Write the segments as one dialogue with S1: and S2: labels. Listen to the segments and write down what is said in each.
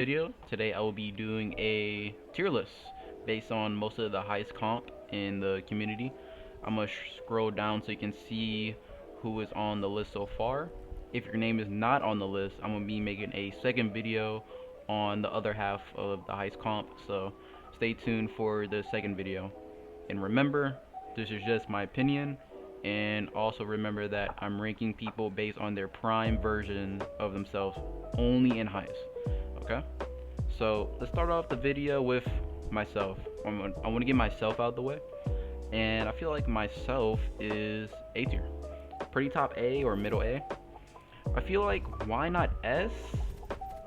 S1: video. Today I will be doing a tier list based on most of the highest comp in the community. I'm gonna scroll down so you can see who is on the list so far. If your name is not on the list, I'm gonna be making a second video on the other half of the highest comp, so stay tuned for the second video. And remember, this is just my opinion, and also remember that I'm ranking people based on their prime version of themselves only in Heist. Okay, so let's start off the video with myself. I want to get myself out of the way, and I feel like myself is A tier, pretty top A or middle A. I feel like why not S,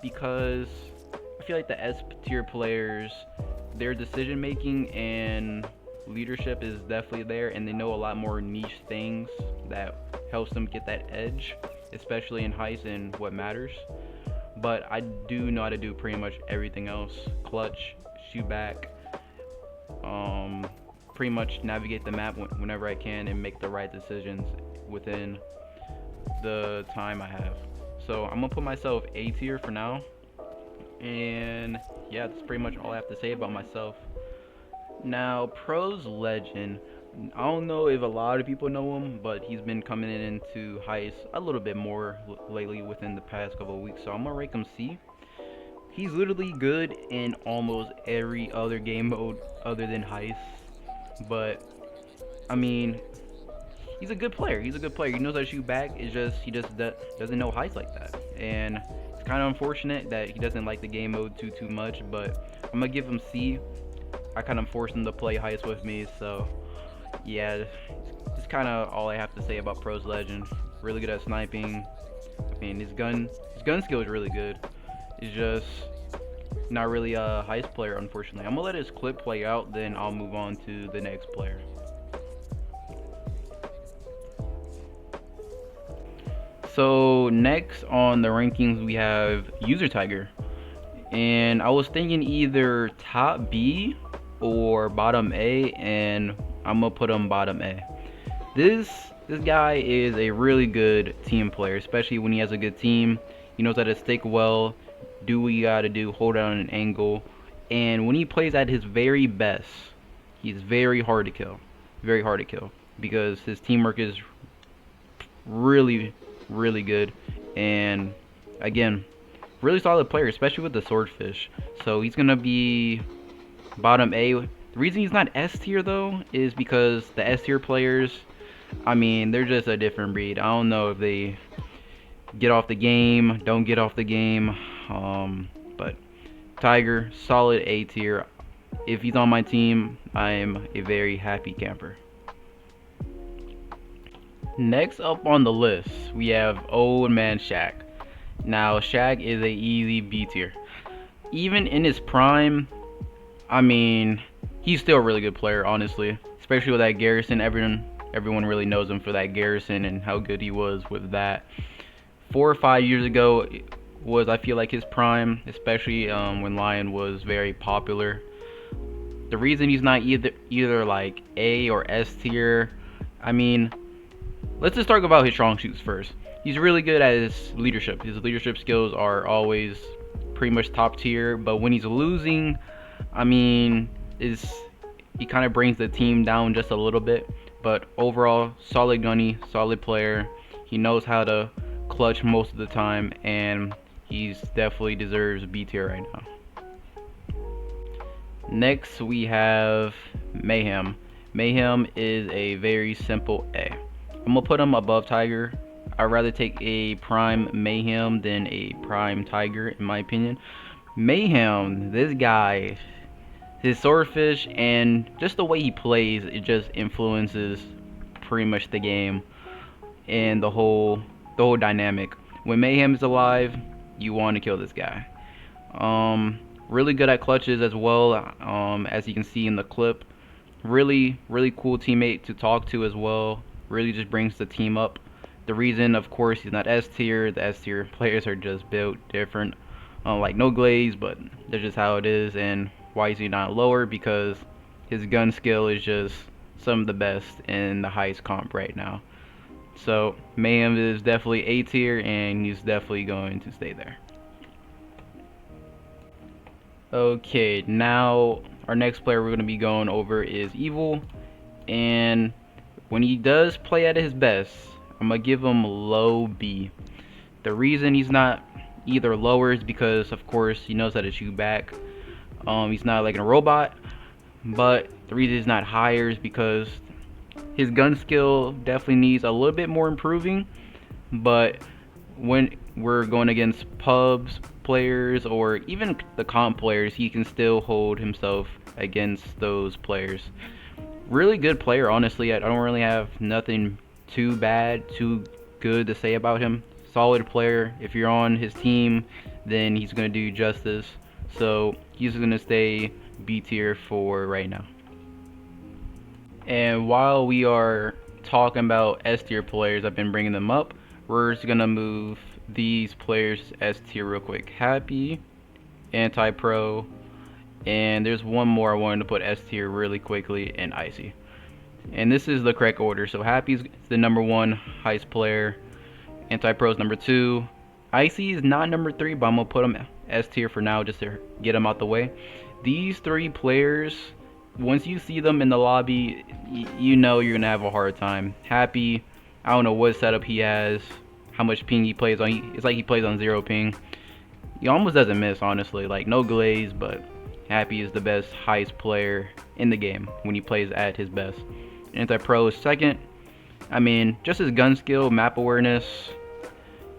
S1: because I feel like the S tier players, their decision making and leadership is definitely there, and they know a lot more niche things that helps them get that edge, especially in Heist and what matters. But I do know how to do pretty much everything else: clutch, shoot back, pretty much navigate the map whenever I can and make the right decisions within the time I have. So I'm gonna put myself A tier for now, and yeah, that's pretty much all I have to say about myself. Now, Pro's legend, I don't know if a lot of people know him, but he's been coming into Heist a little bit more lately within the past couple of weeks, so I'm gonna rank him C. He's literally good in almost every other game mode other than Heist, but I mean, he's a good player. He's a good player. He knows how to shoot back. It's just he just doesn't know Heist like that, and it's kind of unfortunate that he doesn't like the game mode too much. But I'm gonna give him C. I kind of forced him to play Heist with me, so yeah, it's kind of all I have to say about Pro's legend. Really good at sniping. I mean, his gun skill is really good. It's just not really a Heist player, unfortunately. I'm gonna let his clip play out, then I'll move on to the next player. So next on the rankings we have User Tiger, and I was thinking either top B or bottom A, and I'm gonna put him bottom A. This guy is a really good team player, especially when he has a good team. He knows how to stick well, do what you gotta do, hold down an angle, and when he plays at his very best, he's very hard to kill. Very hard to kill because his teamwork is really good, and again, really solid player, especially with the swordfish. So he's gonna be bottom A. The reason he's not S tier though is because the S tier players, I mean, they're just a different breed. I don't know if they get off the game, don't get off the game, but Tiger, solid A tier. If he's on my team, I am a very happy camper. Next up on the list, we have Old Man Shaq. Now, Shaq is a easy B tier. Even in his prime, I mean, he's still a really good player, honestly. Especially with that Garrison, everyone really knows him for that Garrison and how good he was with that. 4 or 5 years ago was, I feel like, his prime, especially when Lion was very popular. The reason he's not either like A or S tier, I mean, let's just talk about his strong suits first. He's really good at his leadership. His leadership skills are always pretty much top tier, but when he's losing, I mean, he kind of brings the team down just a little bit. But overall, solid gunny, solid player. He knows how to clutch most of the time, and he's definitely deserves B tier right now. Next, we have Mayhem. Mayhem is a very simple A. I'm gonna put him above Tiger. I'd rather take a prime Mayhem than a prime Tiger, in my opinion. Mayhem, this guy, his swordfish and just the way he plays, it just influences pretty much the game and the whole dynamic. When Mayhem is alive, you want to kill this guy. Really good at clutches as well, as you can see in the clip. Really cool teammate to talk to as well. Really just brings the team up. The reason, of course, he's not S tier. The S tier players are just built different. Like no glaze, but that's just how it is. And why is he not lower? Because his gun skill is just some of the best in the Heist comp right now. So Mayhem is definitely A tier, and he's definitely going to stay there. Okay, now our next player we're going to be going over is Evil, and when he does play at his best, I'm going to give him low B. The reason he's not either lower is because, of course, he knows how to shoot back. He's not like a robot, but the reason he's not higher is because his gun skill definitely needs a little bit more improving. But when we're going against pubs players or even the comp players, he can still hold himself against those players. Really good player, honestly. I don't really have nothing too bad, too good to say about him. Solid player. If you're on his team, then he's going to do justice. So he's going to stay B tier for right now. And while we are talking about S tier players, I've been bringing them up. We're just going to move these players S tier real quick. Happy, Anti-Pro, and there's one more I wanted to put S tier really quickly, and Icy. And this is the correct order. So Happy's the number 1 Heist player. Anti-Pro's number 2. Icy is not number 3, but I'm going to put him S tier for now just to get him out the way. These 3 players, once you see them in the lobby, you know you're going to have a hard time. Happy, I don't know what setup he has, how much ping he plays on. It's like he plays on 0 ping. He almost doesn't miss, honestly. Like, no glaze, but Happy is the best Heist player in the game when he plays at his best. Anti-Pro is second. I mean, just his gun skill, map awareness,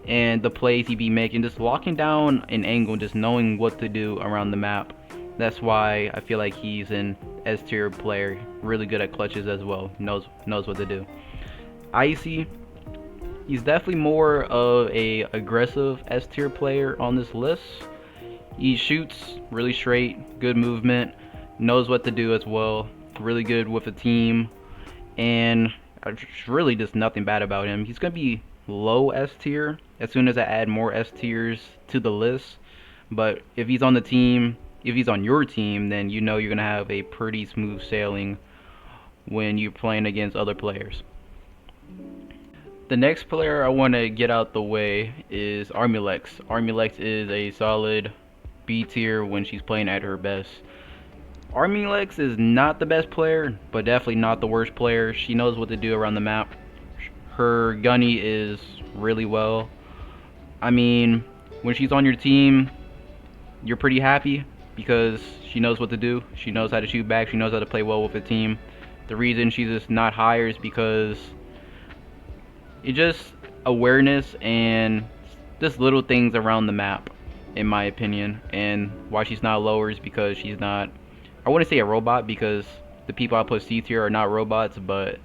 S1: and the plays he be making, just locking down an angle, just knowing what to do around the map. That's why I feel like he's an S tier player, really good at clutches as well, knows what to do. Icy, he's definitely more of a aggressive S tier player on this list. He shoots really straight, good movement, knows what to do as well, really good with a team, and really just nothing bad about him. He's gonna be low S tier as soon as I add more S tiers to the list, but if he's on the team, if he's on your team, then you know you're gonna have a pretty smooth sailing when you're playing against other players. The next player I want to get out the way is Armulex. Armulex is a solid B tier when she's playing at her best. Armulex is not the best player, but definitely not the worst player. She knows what to do around the map. Her gunny is really well. I mean, when she's on your team, you're pretty happy because she knows what to do. She knows how to shoot back. She knows how to play well with the team. The reason she's just not higher is because it's just awareness and just little things around the map, in my opinion. And why she's not lower is because she's not, I wouldn't say a robot, because the people I put C tier are not robots, but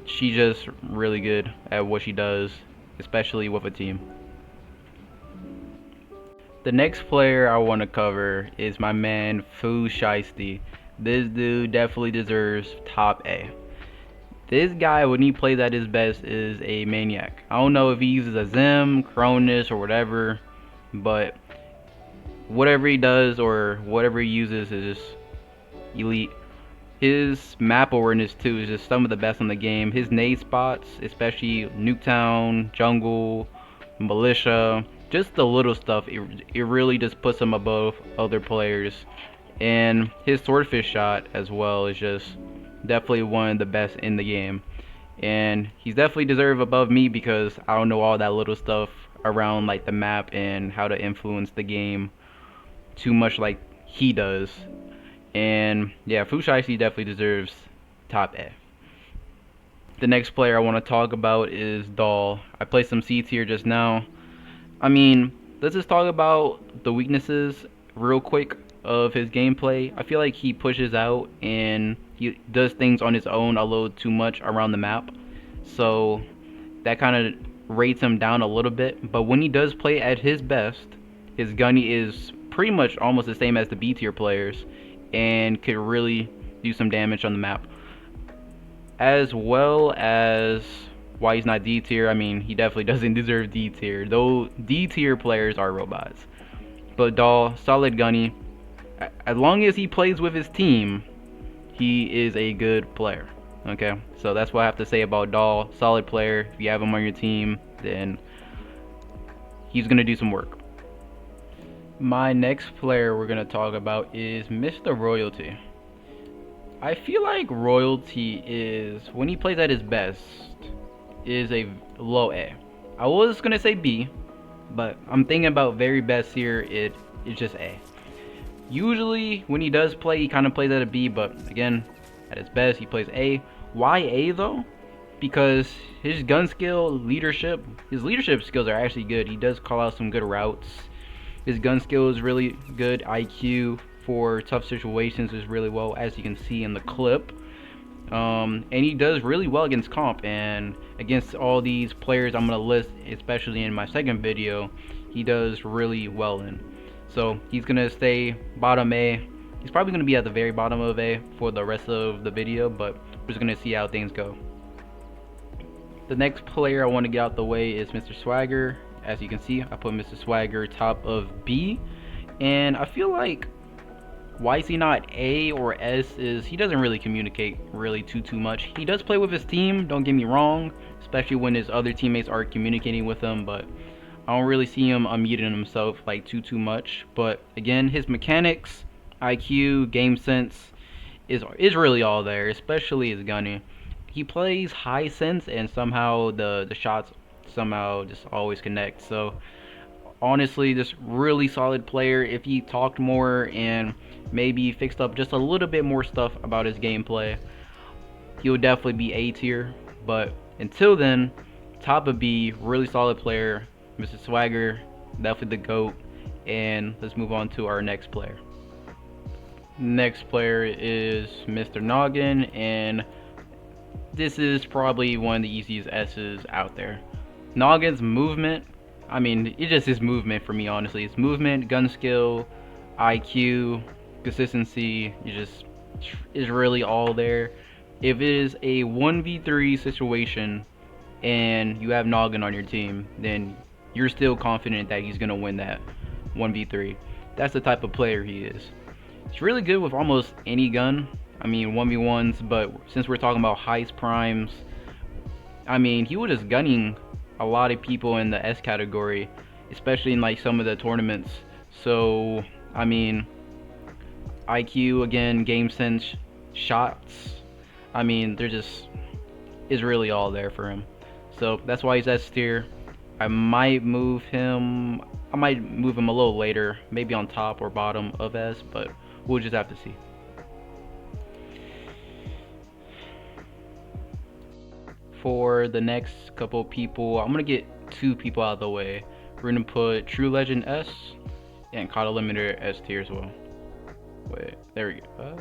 S1: she's just really good at what she does, especially with a team. The next player I want to cover is my man Fu Shiesty. This dude definitely deserves top A. This guy, when he plays at his best, is a maniac. I don't know if he uses a Zim, Cronus, or whatever, but whatever he does or whatever he uses is just elite. His map awareness too is just some of the best in the game. His nade spots, especially Nuketown, Jungle, Militia, just the little stuff, it really just puts him above other players. And his swordfish shot as well is just definitely one of the best in the game. And he's definitely deserved above me because I don't know all that little stuff around like the map and how to influence the game too much like he does. And yeah, Fu Shiesty definitely deserves top A. The next player I want to talk about is Doll. I played some C tier just now. I mean, let's just talk about the weaknesses real quick of his gameplay. I feel like he pushes out and he does things on his own a little too much around the map. So that kind of rates him down a little bit. But when he does play at his best, his gunny is pretty much almost the same as the B tier players and could really do some damage on the map. As well as why he's not D tier, I mean, he definitely doesn't deserve D tier, though D tier players are robots. But Doll, solid gunny. As long as he plays with his team, he is a good player. Okay, so that's what I have to say about Doll. Solid player. If you have him on your team, then he's gonna do some work. My next player we're gonna talk about is Mr. Royalty. I feel like Royalty is, when he plays at his best, is a low A. I was gonna say B, but I'm thinking about very best here. It's just A. Usually when he does play, he kind of plays at a B, but again, at his best, he plays A. Why A though? Because his gun skill, his leadership skills are actually good. He does call out some good routes. His gun skill is really good. IQ for tough situations is really well, as you can see in the clip. And he does really well against comp, and against all these players I'm gonna list, especially in my second video, he does really well in. So he's gonna stay bottom A. He's probably gonna be at the very bottom of A for the rest of the video, but we're just gonna see how things go. The next player I want to get out the way is Mr. Swagger. As you can see, I put Mr. Swagger top of B, and I feel like why is he not A or S is he doesn't really communicate really too much. He does play with his team, don't get me wrong, especially when his other teammates are communicating with him, but I don't really see him unmuting himself like too much. But again, his mechanics, IQ, game sense is really all there, especially his gunning. He plays high sense, and somehow the shots somehow just always connect. So honestly, this really solid player. If he talked more and maybe fixed up just a little bit more stuff about his gameplay, he would definitely be A tier. But until then, top of B, really solid player, Mr. Swagger, definitely the GOAT. And let's move on to our next player. Next player is Mr. Noggin, and this is probably one of the easiest S's out there. Noggin's movement, I mean, it's just his movement for me, honestly. His movement, gun skill, IQ, consistency, is really all there. If it is a 1v3 situation and you have Noggin on your team, then you're still confident that he's gonna win that 1v3. That's the type of player he is. He's really good with almost any gun. I mean, 1v1s, but since we're talking about Heist primes, I mean, he was just gunning a lot of people in the S category, especially in like some of the tournaments. So I mean, IQ again, game sense, shots, I mean, there just is really all there for him. So that's why he's S tier. I might move him a little later, maybe on top or bottom of S, but we'll just have to see. For the next couple people, I'm gonna get two people out of the way. We're gonna put True Legend S and COD Eliminator S tier as well. Wait, there we go.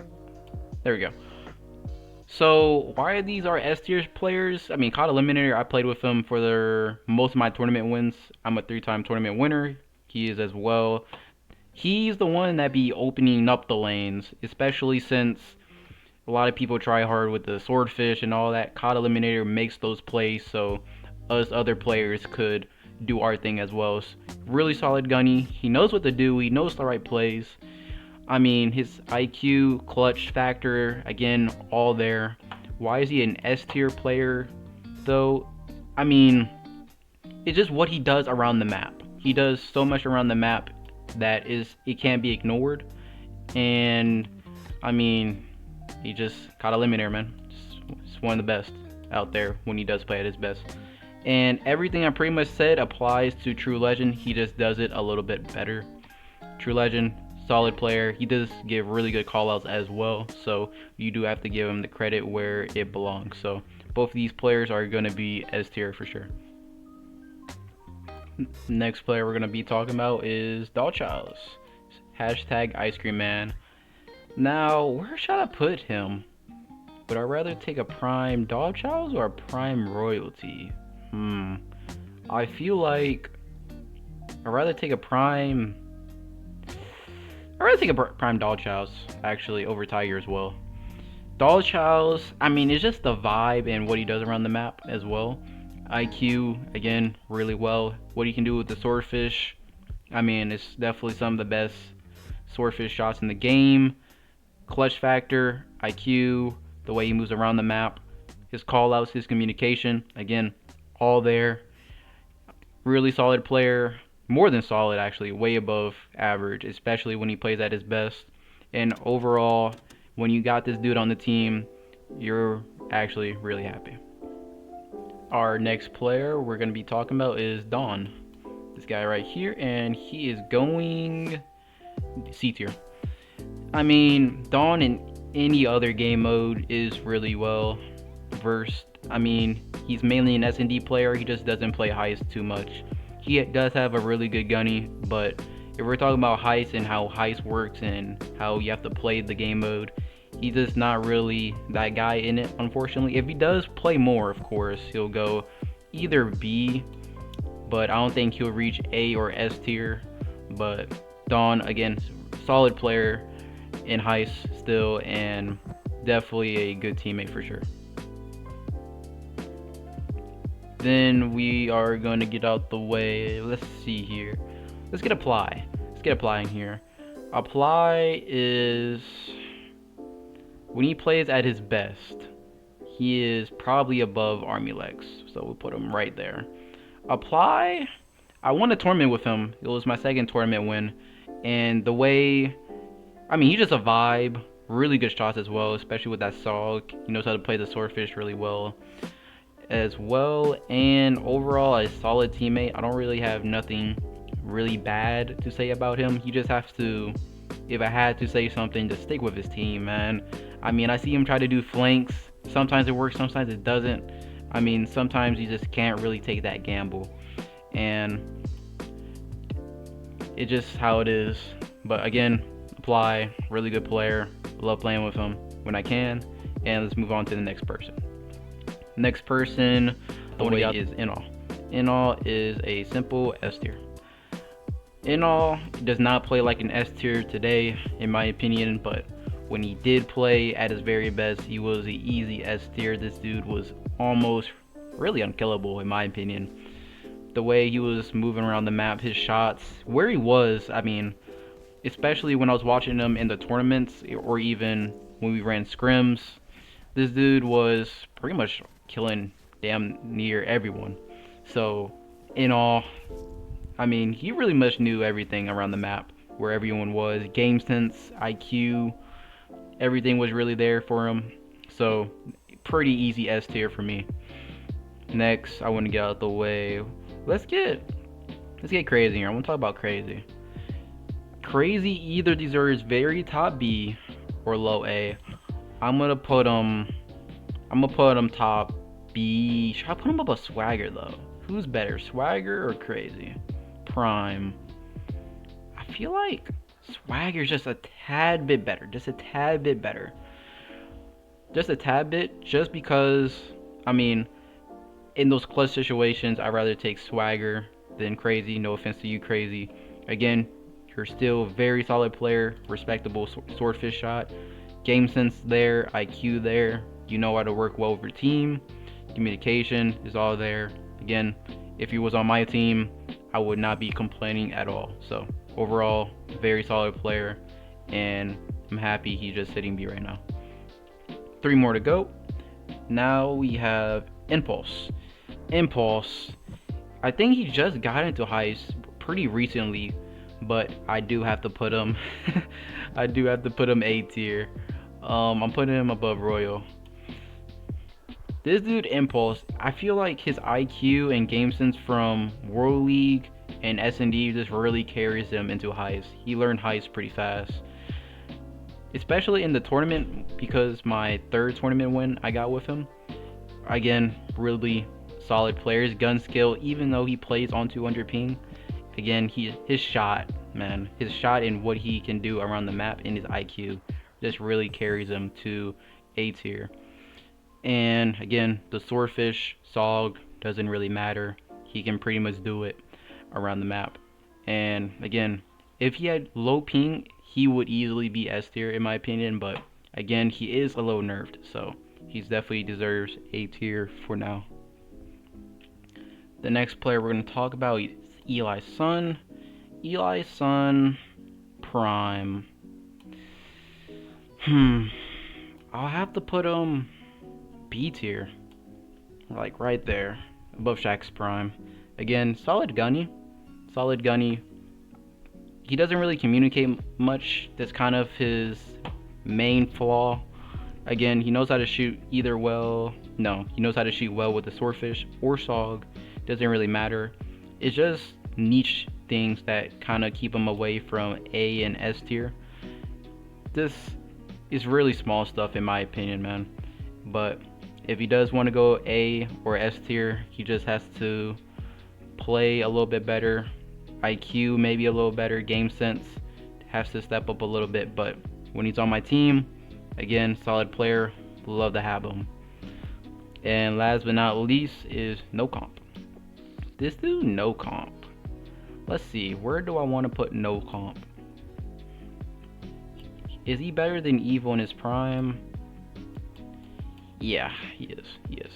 S1: There we go. So why these are S tier players? I mean, COD Eliminator, I played with him for most of my tournament wins. I'm a 3-time tournament winner. He is as well. He's the one that be opening up the lanes, especially since a lot of people try hard with the swordfish and all that. COD Eliminator makes those plays so us other players could do our thing as well. Really solid gunny. He knows what to do. He knows the right plays. I mean, his IQ, clutch factor, again, all there. Why is he an S tier player though? I mean, it's just what he does around the map. He does so much around the map that it can't be ignored. And I mean, he just COD Eliminator, man. Just one of the best out there when he does play at his best. And everything I pretty much said applies to True Legend. He just does it a little bit better. True Legend, solid player. He does give really good callouts as well, so you do have to give him the credit where it belongs. So both of these players are going to be S tier for sure. Next player we're going to be talking about is Dollchilds. Hashtag Ice Cream Man. Now, where should I put him? Would I rather take a prime Dollchilds or a prime Royalty? I feel like I'd rather take a prime Dollchilds actually over Tiger as well. Dollchilds, I mean, it's just the vibe and what he does around the map as well. IQ, again, really well. What he can do with the swordfish, I mean, it's definitely some of the best swordfish shots in the game. Clutch factor, IQ, the way he moves around the map, his callouts, his communication, again, all there. Really solid player. more than solid actually, way above average, especially when he plays at his best. And overall, when you got this dude on the team, you're actually really happy. Our next player we're going to be talking about is Dawn. This guy right here, and he is going C tier. I mean, Dawn in any other game mode is really well versed. I mean, he's mainly an S&D player, he just doesn't play Heist too much. He does have a really good gunny, but if we're talking about Heist and how Heist works and how you have to play the game mode, he's just not really that guy in it, unfortunately. If he does play more, of course, he'll go either B, but I don't think he'll reach A or S tier. But Dawn, again, solid player in Heist still, and definitely a good teammate for sure. Then we are going to get out the way. Let's see here. Let's get Apply. Let's get Apply in here. Apply is, when he plays at his best, he is probably above Army Lex, so we'll put him right there. Apply, I won a tournament with him. It was my second tournament win, and the way, I mean, he's just a vibe. Really good shots as well, especially with that Sog. He knows how to play the Swordfish really well as well, and overall a solid teammate. I don't really have nothing really bad to say about him. He just has to, if I had to say something, to stick with his team, man. I mean, I see him try to do flanks. Sometimes it works, sometimes it doesn't. I mean, sometimes you just can't really take that gamble, and it's just how it is. But again, Apply, really good player. Love playing with him when I can. And let's move on to the next person. Next person, the way is Inhonorable. Inhonorable is a simple S tier. Inhonorable does not play like an S tier today, in my opinion, but when he did play at his very best, he was an easy S tier. This dude was almost really unkillable, in my opinion. The way he was moving around the map, his shots, where he was, I mean, especially when I was watching him in the tournaments, or even when we ran scrims, this dude was pretty much killing damn near everyone. So in all, I mean, he really much knew everything around the map, where everyone was. Game sense, IQ, everything was really there for him. So pretty easy S tier for me. Next, I want to get out of the way. Let's get crazy here. I want to talk about crazy. Crazy either deserves very top B or low A. I'm gonna put him top B. Should I put him above Swagger though? Who's better, Swagger or Crazy? Prime. I feel like Swagger's just a tad bit better. Just a tad bit better. Just a tad bit, just because, I mean, in those clutch situations, I'd rather take Swagger than Crazy. No offense to you, Crazy. Again, you're still a very solid player, respectable swordfish shot. Game sense there, IQ there. You know how to work well with your team. Communication is all there. Again, if he was on my team, I would not be complaining at all. So overall, very solid player, and I'm happy he's just sitting B right now. 3 more to go. Now we have Impulse. Impulse, I think he just got into Heist pretty recently, but I do have to put him I do have to put him A tier. I'm putting him above Royal. This dude Impulse, I feel like his IQ and game sense from World League and S&D just really carries him into Heist. He learned Heist pretty fast, especially in the tournament, because my 3rd tournament win I got with him. Again, really solid players. Gun skill, even though he plays on 200 ping, again, his shot, man, his shot and what he can do around the map and his IQ just really carries him to A tier. And again, the swordfish Sog doesn't really matter. He can pretty much do it around the map. And again, if he had low ping, he would easily be S tier in my opinion, but again, he is a little nerfed, so he definitely deserves A tier for now. The next player we're going to talk about is Eli's son. Eli's son, Prime. I'll have to put him B tier, like right there, above Shaq's Prime. Again, solid gunny, solid gunny. He doesn't really communicate much. That's kind of his main flaw. Again, he knows how to shoot either well. No, he knows how to shoot well with the swordfish or SOG. Doesn't really matter. It's just niche things that kind of keep him away from A and S tier. This is really small stuff in my opinion, man. But if he does want to go A or S tier, he just has to play a little bit better. IQ maybe a little better. Game sense has to step up a little bit. But when he's on my team, again, solid player, love to have him. And last but not least is no comp. This dude, no comp. Let's see, where do I want to put no comp? Is he better than Evo in his prime? Yeah, he is. He is.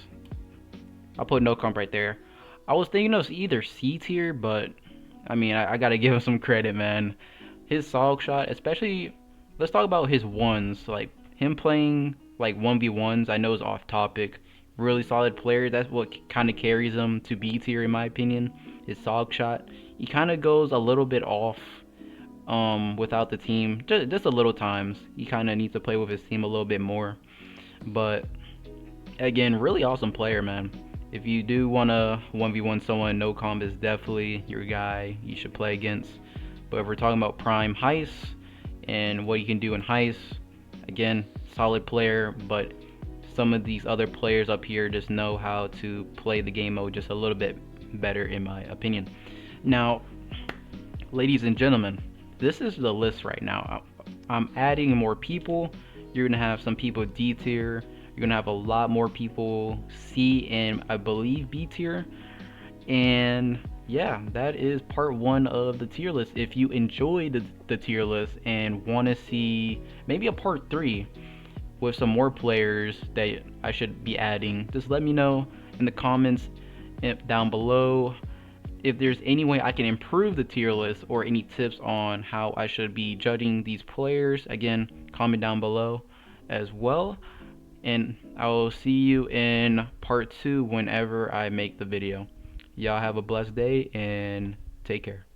S1: I'll put no comp right there. I was thinking of either C tier, but I mean, I gotta give him some credit, man. His SOG shot, especially, let's talk about his ones. Like him playing like 1v1s, I know is off topic. Really solid player. That's what kind of carries him to B tier in my opinion. His SOG shot. He kind of goes a little bit off without the team. Just a little times. He kind of needs to play with his team a little bit more. But again, really awesome player, man. If you do want to 1v1 someone, no comp is definitely your guy you should play against. But if we're talking about prime Heist and what you can do in Heist, again, solid player, but some of these other players up here just know how to play the game mode just a little bit better in my opinion. Now, ladies and gentlemen, this is the list right now. I'm adding more people. You're gonna have some people D tier. You're gonna have a lot more people C and I believe B tier. And yeah, that is part 1 of the tier list. If you enjoyed the tier list and want to see maybe a part 3 with some more players that I should be adding, just let me know in the comments down below if there's any way I can improve the tier list or any tips on how I should be judging these players. Again, comment down below as well, and I will see you in part 2 whenever I make the video. Y'all have a blessed day and take care.